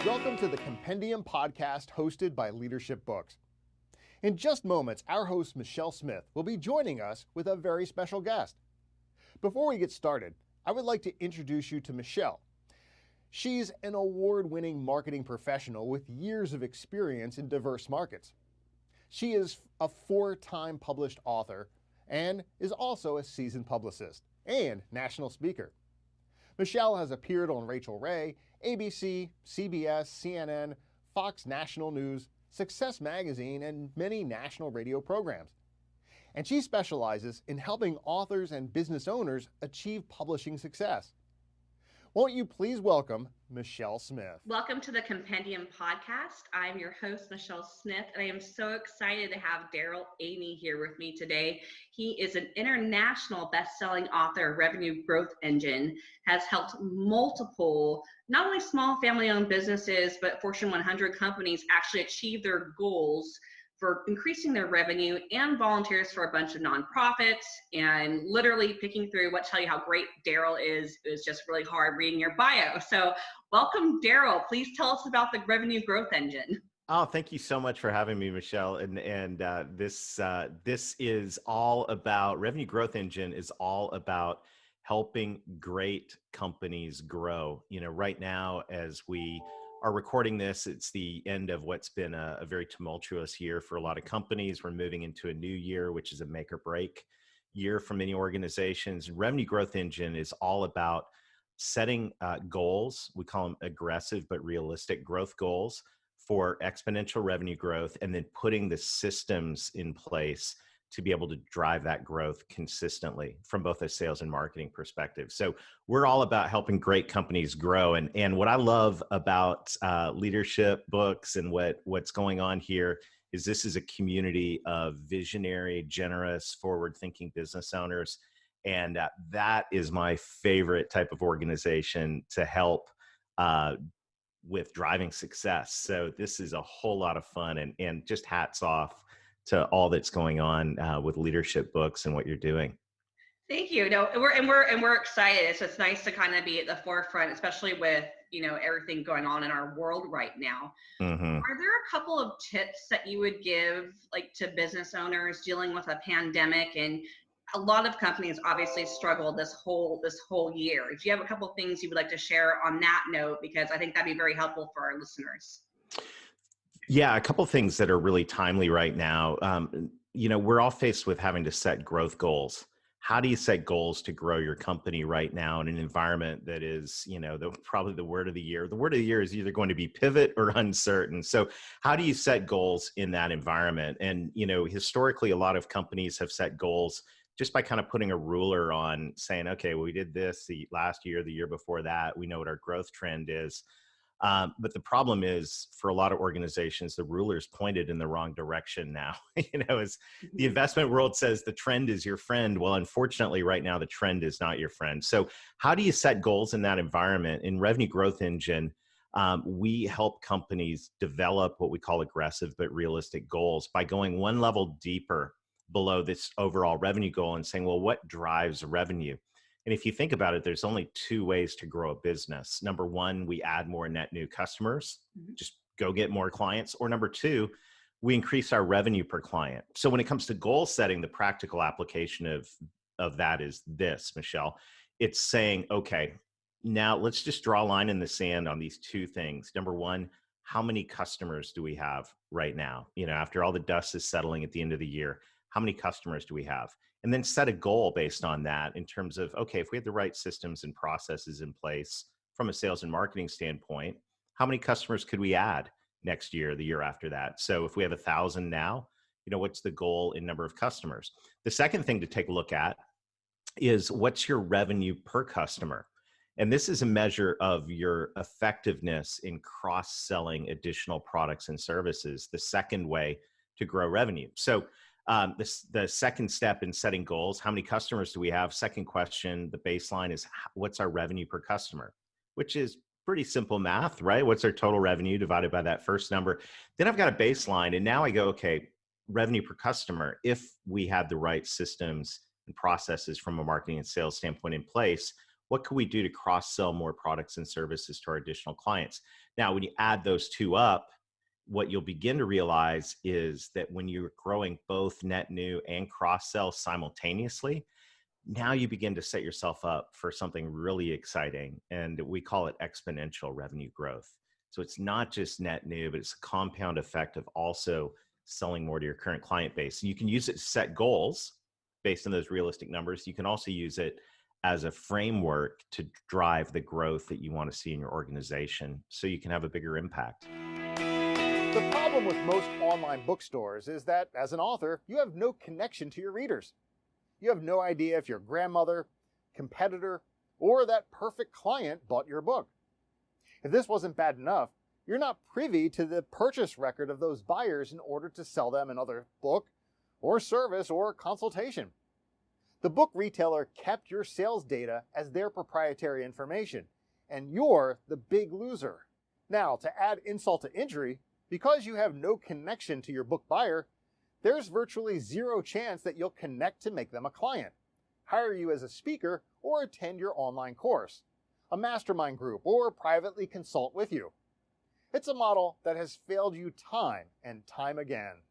Welcome to the Compendium Podcast hosted by Leadership Books. In just moments, our host Michele Smith will be joining us with a very special guest. Before we get started, I would like to introduce you to Michele. She's an award-winning marketing professional with years of experience in diverse markets. She is a 4-time published author and is also a seasoned publicist and national speaker. Michele has appeared on Rachel Ray, ABC, CBS, CNN, Fox National News, Success Magazine, and many national radio programs. And she specializes in helping authors and business owners achieve publishing success. Won't you please welcome Michele Smith? Welcome to the Compendium Podcast. I'm your host, Michele Smith, and I am so excited to have Darrell Amy here with me today. He is an international best-selling author, Revenue Growth Engine, has helped multiple, not only small family-owned businesses, but Fortune 100 companies actually achieve their goals for increasing their revenue, and volunteers for a bunch of nonprofits. And literally picking through what tell you how great Darrell is just really hard reading your bio. So welcome, Darrell. Please tell us about the Revenue Growth Engine. Oh, thank you so much for having me, Michele. And this is all about Revenue Growth Engine is all about helping great companies grow. You know, right now, as we are recording this, it's the end of what's been a very tumultuous year for a lot of companies. We're moving into a new year, which is a make or break year for many organizations. Revenue Growth Engine is all about setting goals. We call them aggressive but realistic growth goals for exponential revenue growth, and then putting the systems in place to be able to drive that growth consistently from both a sales and marketing perspective. So we're all about helping great companies grow. And what I love about leadership books and what's going on here is this is a community of visionary, generous, forward-thinking business owners. And that is my favorite type of organization to help with driving success. So this is a whole lot of fun, and just hats off to all that's going on with leadership books and what you're doing. Thank you. No, we're excited. So it's nice to kind of be at the forefront, especially with, everything going on in our world right now. Mm-hmm. Are there a couple of tips that you would give to business owners dealing with a pandemic? And a lot of companies obviously struggled this whole year. Do you have a couple of things you would like to share on that note? Because I think that'd be very helpful for our listeners. Yeah, a couple of things that are really timely right now. We're all faced with having to set growth goals. How do you set goals to grow your company right now in an environment that is, probably the word of the year? The word of the year is either going to be pivot or uncertain. So how do you set goals in that environment? And, historically, a lot of companies have set goals just by kind of putting a ruler on saying, okay, well, we did this the last year, the year before that. We know what our growth trend is. But the problem is, for a lot of organizations, the ruler's pointed in the wrong direction now. As the investment world says, the trend is your friend. Well, unfortunately, right now, the trend is not your friend. So how do you set goals in that environment? In Revenue Growth Engine, we help companies develop what we call aggressive but realistic goals by going one level deeper below this overall revenue goal and saying, well, what drives revenue? And if you think about it, there's only 2 ways to grow a business. Number 1, we add more net new customers, just go get more clients. Or number 2, we increase our revenue per client. So when it comes to goal setting, the practical application of that is this, Michele. It's saying, okay, now let's just draw a line in the sand on these 2 things. Number 1, how many customers do we have right now? After all the dust is settling at the end of the year, how many customers do we have? And then set a goal based on that in terms of, okay, if we have the right systems and processes in place from a sales and marketing standpoint, how many customers could we add next year, the year after that? So if we have 1,000 now, what's the goal in number of customers? The second thing to take a look at is what's your revenue per customer? And this is a measure of your effectiveness in cross-selling additional products and services, the second way to grow revenue. So the second step in setting goals, how many customers do we have? Second question, the baseline is what's our revenue per customer, which is pretty simple math, right? What's our total revenue divided by that first number? Then I've got a baseline, and now I go, okay, revenue per customer. If we had the right systems and processes from a marketing and sales standpoint in place, what can we do to cross-sell more products and services to our additional clients? Now, when you add those two up, what you'll begin to realize is that when you're growing both net new and cross-sell simultaneously, now you begin to set yourself up for something really exciting. And we call it exponential revenue growth. So it's not just net new, but it's a compound effect of also selling more to your current client base. You can use it to set goals based on those realistic numbers. You can also use it as a framework to drive the growth that you want to see in your organization so you can have a bigger impact. The problem with most online bookstores is that, as an author, you have no connection to your readers. You have no idea if your grandmother, competitor, or that perfect client bought your book. If this wasn't bad enough, you're not privy to the purchase record of those buyers in order to sell them another book or service or consultation. The book retailer kept your sales data as their proprietary information, and you're the big loser. Now, to add insult to injury, because you have no connection to your book buyer, there's virtually zero chance that you'll connect to make them a client, hire you as a speaker, or attend your online course, a mastermind group, or privately consult with you. It's a model that has failed you time and time again.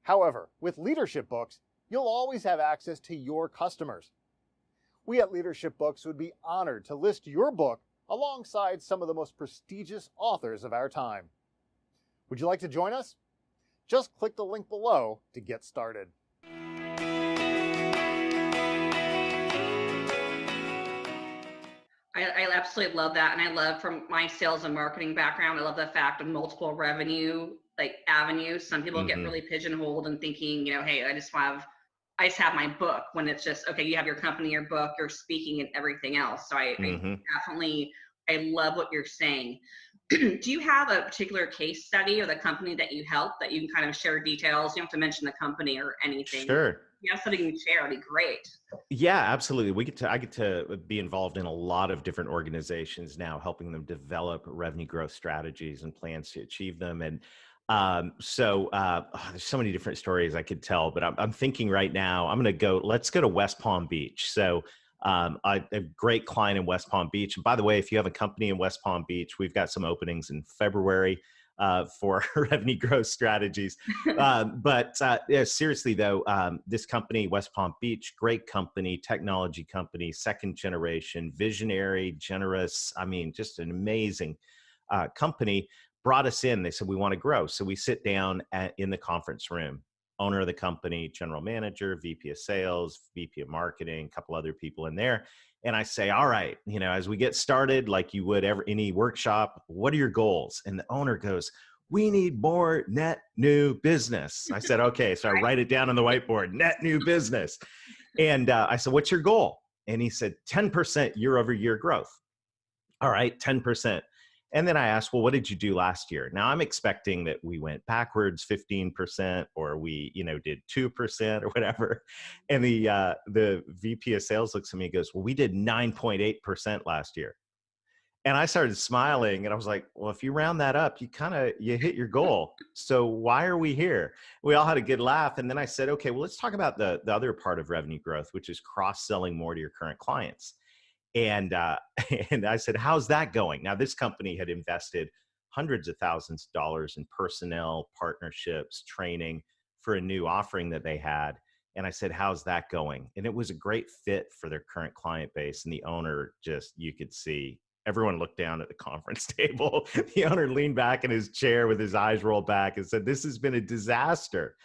However, with Leadership Books, you'll always have access to your customers. We at Leadership Books would be honored to list your book alongside some of the most prestigious authors of our time. Would you like to join us? Just click the link below to get started. I absolutely love that. And I love, from my sales and marketing background, I love the fact of multiple revenue avenues. Some people get really pigeonholed and thinking, hey, I just have my book, when it's just, okay, you have your company, your book, your speaking, and everything else. So I definitely, I love what you're saying. Do you have a particular case study or the company that you help that you can kind of share details? You don't have to mention the company or anything. Sure. If you have something you can share, it'd be great. Yeah, absolutely. I get to be involved in a lot of different organizations now, helping them develop revenue growth strategies and plans to achieve them. And there's so many different stories I could tell, but I'm thinking right now, let's go to West Palm Beach. So a great client in West Palm Beach. And by the way, if you have a company in West Palm Beach, we've got some openings in February for revenue growth strategies. Seriously though, this company, West Palm Beach, great company, technology company, second generation, visionary, generous. I mean, just an amazing company. Brought us in. They said, we want to grow. So we sit down in the conference room. Owner of the company, general manager, VP of sales, VP of marketing, a couple other people in there. And I say, all right, as we get started, like you would any workshop, what are your goals? And the owner goes, we need more net new business. I said, okay. So I write it down on the whiteboard, net new business. And I said, what's your goal? And he said, 10% year over year growth. All right, 10%. And then I asked, well, what did you do last year? Now I'm expecting that we went backwards 15% or we, did 2% or whatever. And the VP of sales looks at me and goes, well, we did 9.8% last year. And I started smiling and I was like, well, if you round that up, you hit your goal. So why are we here? We all had a good laugh. And then I said, okay, well, let's talk about the other part of revenue growth, which is cross-selling more to your current clients. And I said, how's that going? Now, this company had invested hundreds of thousands of dollars in personnel, partnerships, training for a new offering that they had. And I said, how's that going? And it was a great fit for their current client base. And the owner you could see, everyone looked down at the conference table. The owner leaned back in his chair with his eyes rolled back and said, this has been a disaster.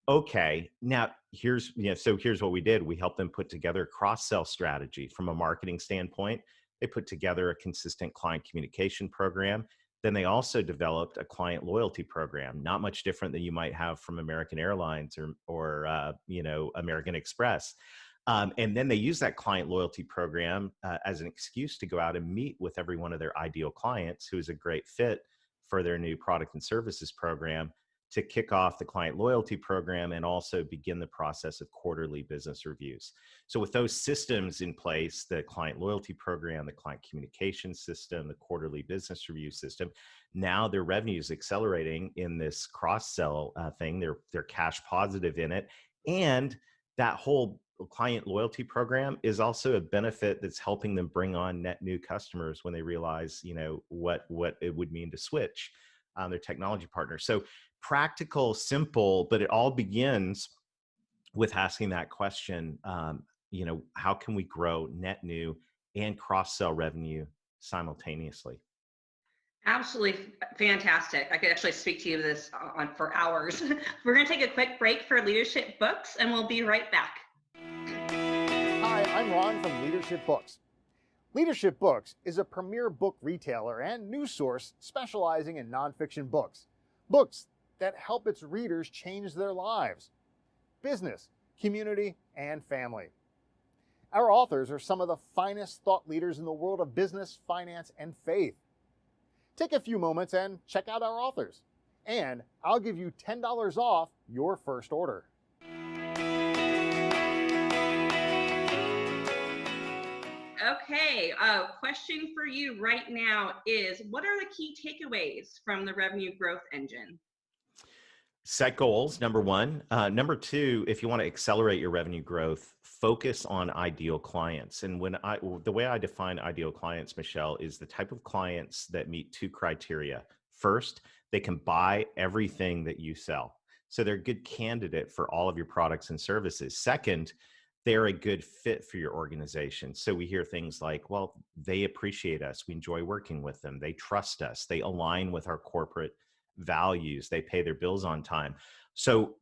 Okay, now here's what we did. We helped them put together a cross-sell strategy from a marketing standpoint. They put together a consistent client communication program. Then they also developed a client loyalty program, not much different than you might have from American Airlines or American Express. And then they use that client loyalty program as an excuse to go out and meet with every one of their ideal clients who is a great fit for their new product and services program, to kick off the client loyalty program and also begin the process of quarterly business reviews. So with those systems in place, the client loyalty program, the client communication system, the quarterly business review system, now their revenue is accelerating in this cross-sell thing. They're cash positive in it. And that whole client loyalty program is also a benefit that's helping them bring on net new customers when they realize, what it would mean to switch their technology partner. So practical, simple, but it all begins with asking that question, how can we grow net new and cross-sell revenue simultaneously? Absolutely fantastic. I could actually speak to you this on for hours. We're going to take a quick break for Leadership Books, and we'll be right back. Hi, I'm Ron from Leadership Books. Leadership Books is a premier book retailer and news source specializing in nonfiction books. Books that help its readers change their lives, business, community, and family. Our authors are some of the finest thought leaders in the world of business, finance, and faith. Take a few moments and check out our authors, and I'll give you $10 off your first order. Okay, question for you right now is, what are the key takeaways from the revenue growth engine? Set goals, number one. Number two, if you want to accelerate your revenue growth, focus on ideal clients. And the way I define ideal clients, Michele, is the type of clients that meet two criteria. First, they can buy everything that you sell. So they're a good candidate for all of your products and services. Second, they're a good fit for your organization. So we hear things like, well, they appreciate us. We enjoy working with them. They trust us. They align with our corporate values. They pay their bills on time. So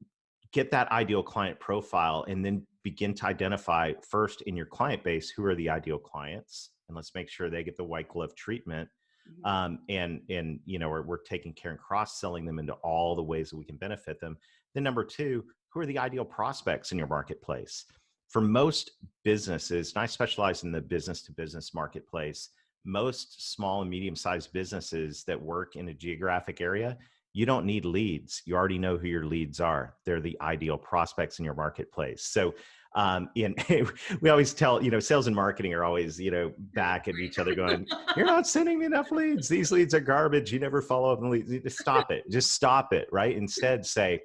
get that ideal client profile and then begin to identify first in your client base, who are the ideal clients, and let's make sure they get the white glove treatment. And we're taking care and cross-selling them into all the ways that we can benefit them. Then number two, who are the ideal prospects in your marketplace? For most businesses, and I specialize in the business to business marketplace, most small and medium-sized businesses that work in a geographic area, you don't need leads. You already know who your leads are. They're the ideal prospects in your marketplace. So we always tell, sales and marketing are always, back at each other going, you're not sending me enough leads. These leads are garbage. You never follow up on the leads. Just stop it. Just stop it, right? Instead say,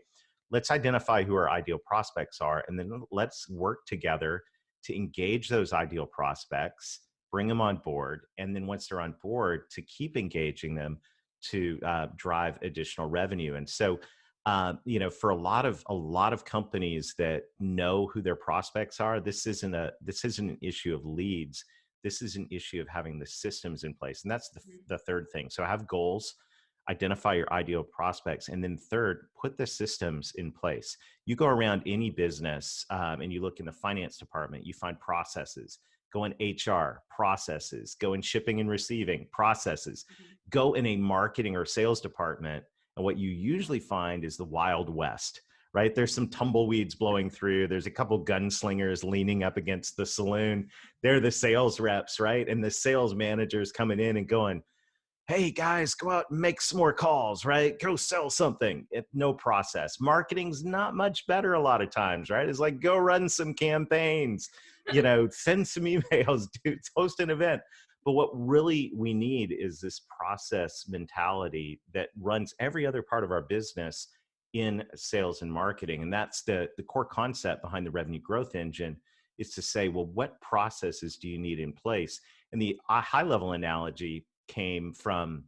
let's identify who our ideal prospects are, and then let's work together to engage those ideal prospects, bring them on board, and then once they're on board, to keep engaging them to drive additional revenue. And so, for a lot of companies that know who their prospects are, this isn't an issue of leads. This is an issue of having the systems in place, and that's the third thing. So have goals, identify your ideal prospects, and then third, put the systems in place. You go around any business and you look in the finance department, you find processes. Go in HR, processes. Go in shipping and receiving, processes. Go in a marketing or sales department, and what you usually find is the Wild West, right? There's some tumbleweeds blowing through. There's a couple gunslingers leaning up against the saloon. They're the sales reps, right? And the sales managers coming in and going, hey guys, go out and make some more calls, right? Go sell something. No process. Marketing's not much better a lot of times, right? It's like, go run some campaigns, send some emails, host an event. But what really we need is this process mentality that runs every other part of our business in sales and marketing. And that's the core concept behind the revenue growth engine, is to say, well, what processes do you need in place? And the high level analogy came from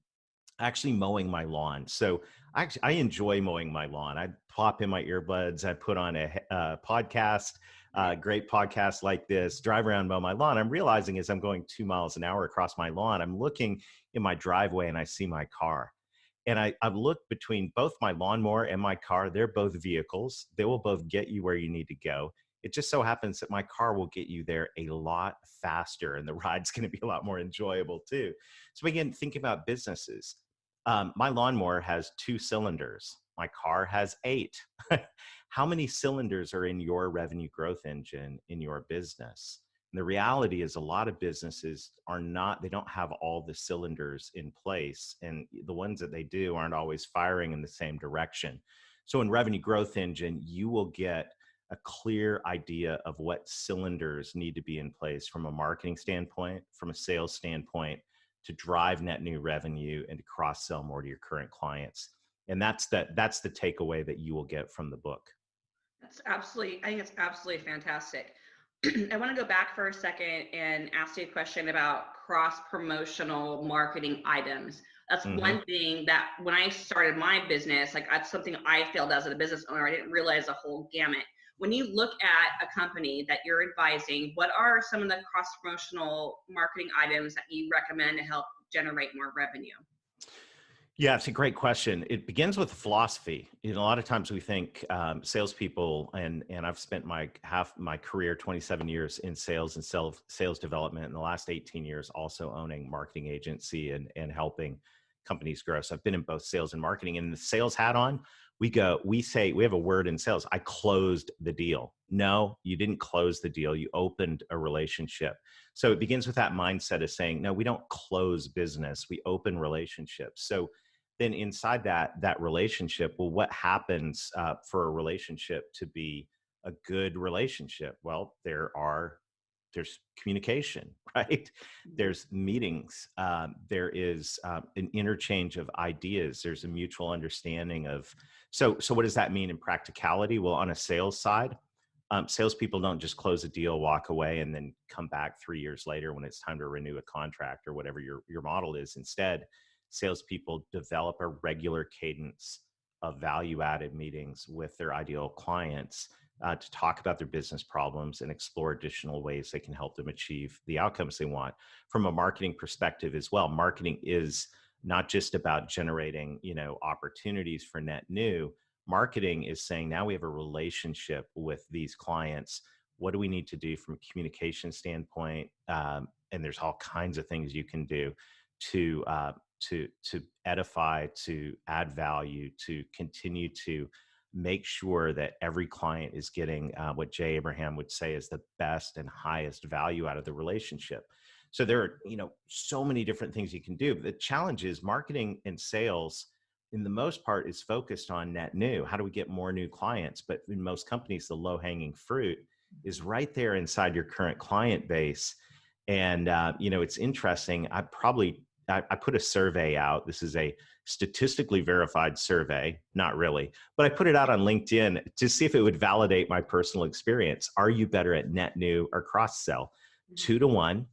actually mowing my lawn. So I enjoy mowing my lawn. I pop in my earbuds, I put on a podcast, great podcast like this, drive around, mow my lawn. I'm realizing as I'm going 2 miles an hour across my lawn, I'm looking in my driveway and I see my car. And I've looked between both my lawnmower and my car. They're both vehicles. They will both get you where you need to go. It just so happens that my car will get you there a lot faster, and the ride's going to be a lot more enjoyable too. So again, think about businesses. My lawnmower has 2 cylinders. My car has 8. How many cylinders are in your revenue growth engine in your business? And the reality is a lot of businesses they don't have all the cylinders in place, and the ones that they do aren't always firing in the same direction. So in revenue growth engine, you will get a clear idea of what cylinders need to be in place from a marketing standpoint, from a sales standpoint, to drive net new revenue and to cross-sell more to your current clients. And that's the takeaway that you will get from the book. I think it's absolutely fantastic. I want to go back for a second and ask you a question about cross-promotional marketing items. That's Hmm. one thing that when I started my business, like that's something I failed as a business owner. I didn't realize the whole gamut. When you look at a company that you're advising, what are some of the cross-promotional marketing items that you recommend to help generate more revenue? Yeah, it's a great question. It begins with philosophy. A lot of times we think salespeople, and I've spent my half my career, 27 years in sales and sales development, and the last 18 years also owning marketing agency and helping companies grow. So I've been in both sales and marketing. And the sales hat on, we say we have a word in sales. I closed the deal. No, you didn't close the deal. You opened a relationship. So it begins with that mindset of saying, no, we don't close business. We open relationships. So then inside that relationship, well, what happens for a relationship to be a good relationship? Well, there's communication, right? Mhm. There's meetings. There is an interchange of ideas. There's a mutual understanding of. So what does that mean in practicality? Well, on a sales side, salespeople don't just close a deal, walk away, and then come back 3 years later when it's time to renew a contract or whatever your model is. Instead, salespeople develop a regular cadence of value-added meetings with their ideal clients to talk about their business problems and explore additional ways they can help them achieve the outcomes they want. From a marketing perspective as well, marketing is not just about generating, opportunities for net new. Marketing is saying now we have a relationship with these clients. What do we need to do from a communication standpoint? And there's all kinds of things you can do to to edify, to add value, to continue to make sure that every client is getting what Jay Abraham would say is the best and highest value out of the relationship. So there are, so many different things you can do. The challenge is marketing and sales, in the most part, is focused on net new. How do we get more new clients? But in most companies, the low hanging fruit is right there inside your current client base. And it's interesting. I put a survey out. This is a statistically verified survey, not really, but I put it out on LinkedIn to see if it would validate my personal experience. Are you better at net new or cross sell? Mhm. 2 to 1.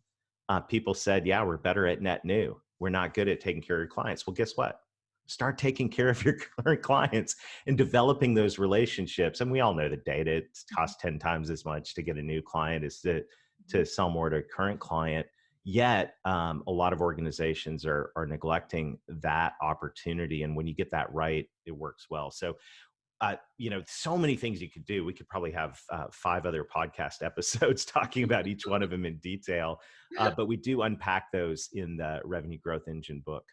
People said, yeah, we're better at net new. We're not good at taking care of your clients. Well, guess what? Start taking care of your current clients and developing those relationships. And we all know the data, it costs 10 times as much to get a new client as to sell more to a current client. Yet, a lot of organizations are neglecting that opportunity. And when you get that right, it works well. So so many things you could do. We could probably have 5 other podcast episodes talking about each one of them in detail. But we do unpack those in the Revenue Growth Engine book.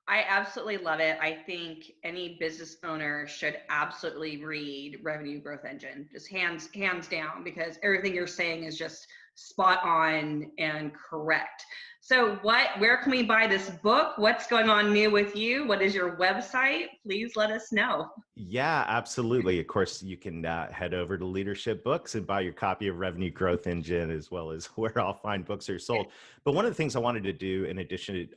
I absolutely love it. I think any business owner should absolutely read Revenue Growth Engine, just hands down, because everything you're saying is just spot on and correct. So where can we buy this book? What's going on new with you? What is your website? Please let us know. Yeah, absolutely. Of course, you can head over to Leadership Books and buy your copy of Revenue Growth Engine, as well as where all fine books are sold. But one of the things I wanted to do, in addition to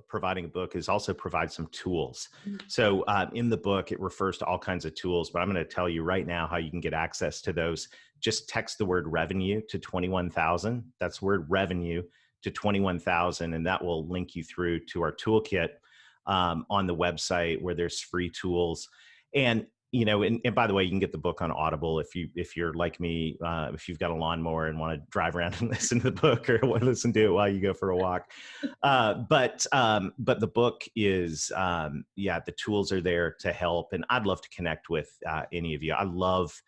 providing a book, is also provide some tools. So in the book, it refers to all kinds of tools, but I'm going to tell you right now how you can get access to those. Just text the word revenue to 21,000. That's word revenue to 21,000, and that will link you through to our toolkit on the website where there's free tools. And and by the way, you can get the book on Audible if you're like me, if you've got a lawnmower and want to drive around and listen to the book, or want to listen to it while you go for a walk. But the book is the tools are there to help, and I'd love to connect with any of you. I love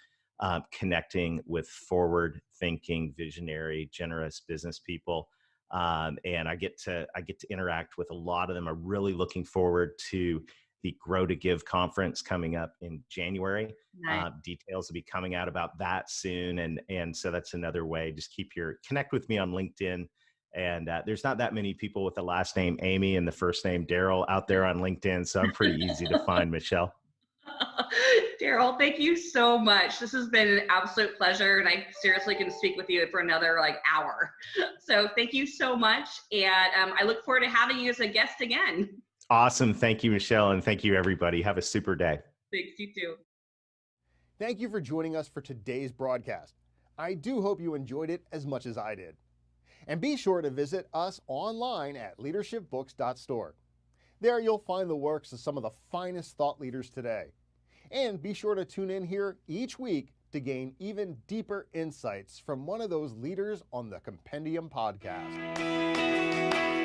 connecting with forward thinking, visionary, generous business people. And I get to interact with a lot of them. I'm really looking forward to the Grow to Give conference coming up in January. Nice. Details will be coming out about that soon, and so that's another way. Just connect with me on LinkedIn. And there's not that many people with the last name Amy and the first name Darrell out there on LinkedIn, so I'm pretty easy to find, Michelle. Darrell, thank you so much. This has been an absolute pleasure, and I seriously can speak with you for another hour. So thank you so much, and I look forward to having you as a guest again. Awesome. Thank you, Michelle, and thank you, everybody. Have a super day. Thanks, you too. Thank you for joining us for today's broadcast. I do hope you enjoyed it as much as I did. And be sure to visit us online at leadershipbooks.store. There you'll find the works of some of the finest thought leaders today. And be sure to tune in here each week to gain even deeper insights from one of those leaders on the Compendium Podcast.